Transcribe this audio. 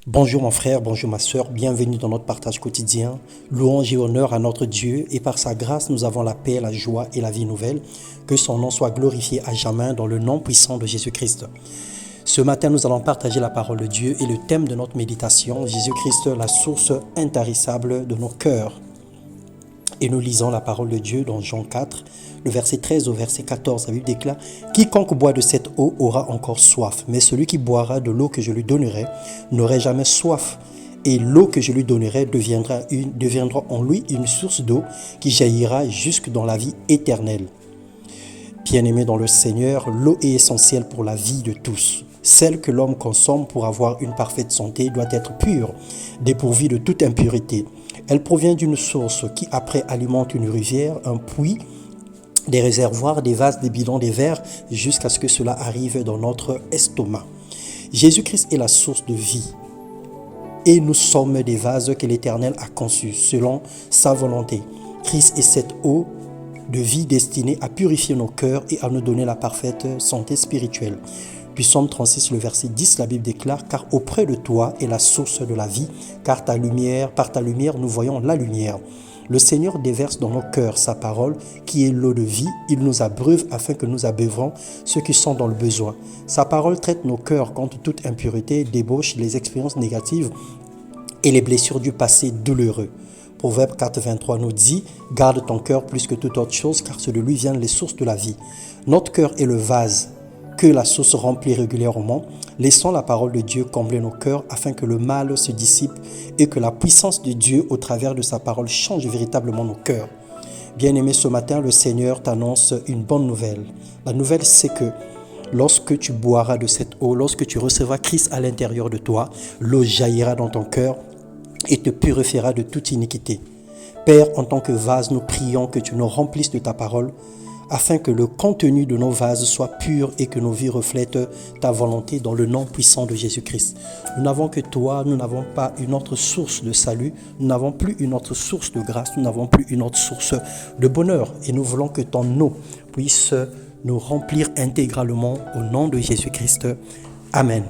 Bonjour mon frère, bonjour ma sœur, bienvenue dans notre partage quotidien. Louange et honneur à notre Dieu et par sa grâce nous avons la paix, la joie et la vie nouvelle. Que son nom soit glorifié à jamais dans le nom puissant de Jésus-Christ. Ce matin nous allons partager la parole de Dieu et le thème de notre méditation, Jésus-Christ, la source intarissable de nos cœurs. Et nous lisons la parole de Dieu dans Jean 4, le verset 13 au verset 14. La Bible déclare « Quiconque boit de cette eau aura encore soif, mais celui qui boira de l'eau que je lui donnerai n'aurait jamais soif. Et l'eau que je lui donnerai deviendra en lui une source d'eau qui jaillira jusque dans la vie éternelle. » Bien-aimés dans le Seigneur, l'eau est essentielle pour la vie de tous. Celle que l'homme consomme pour avoir une parfaite santé doit être pure, dépourvue de toute impureté. Elle provient d'une source qui après alimente une rivière, un puits, des réservoirs, des vases, des bidons, des verres, jusqu'à ce que cela arrive dans notre estomac. Jésus-Christ est la source de vie. Et nous sommes des vases que l'Éternel a conçus selon sa volonté. Christ est cette eau de vie destinée à purifier nos cœurs et à nous donner la parfaite santé spirituelle. Puis Psaume 36, le verset 10, la Bible déclare « Car auprès de toi est la source de la vie, car par ta lumière nous voyons la lumière. » Le Seigneur déverse dans nos cœurs sa parole, qui est l'eau de vie. Il nous abreuve afin que nous abeuvrons ceux qui sont dans le besoin. Sa parole traite nos cœurs contre toute impureté, débauche, les expériences négatives et les blessures du passé douloureux. Proverbe 4, 23 nous dit « Garde ton cœur plus que toute autre chose, car c'est de lui viennent les sources de la vie. » Notre cœur est le vase que la source remplit régulièrement. Laissons la parole de Dieu combler nos cœurs afin que le mal se dissipe et que la puissance de Dieu au travers de sa parole change véritablement nos cœurs. Bien-aimé, ce matin, le Seigneur t'annonce une bonne nouvelle. La nouvelle, c'est que lorsque tu boiras de cette eau, lorsque tu recevras Christ à l'intérieur de toi, l'eau jaillira dans ton cœur et te purifiera de toute iniquité. Père, en tant que vase, nous prions que tu nous remplisses de ta parole, afin que le contenu de nos vases soit pur et que nos vies reflètent ta volonté dans le nom puissant de Jésus-Christ. Nous n'avons que toi, nous n'avons pas une autre source de salut, nous n'avons plus une autre source de grâce, nous n'avons plus une autre source de bonheur. Et nous voulons que ton eau puisse nous remplir intégralement au nom de Jésus-Christ. Amen.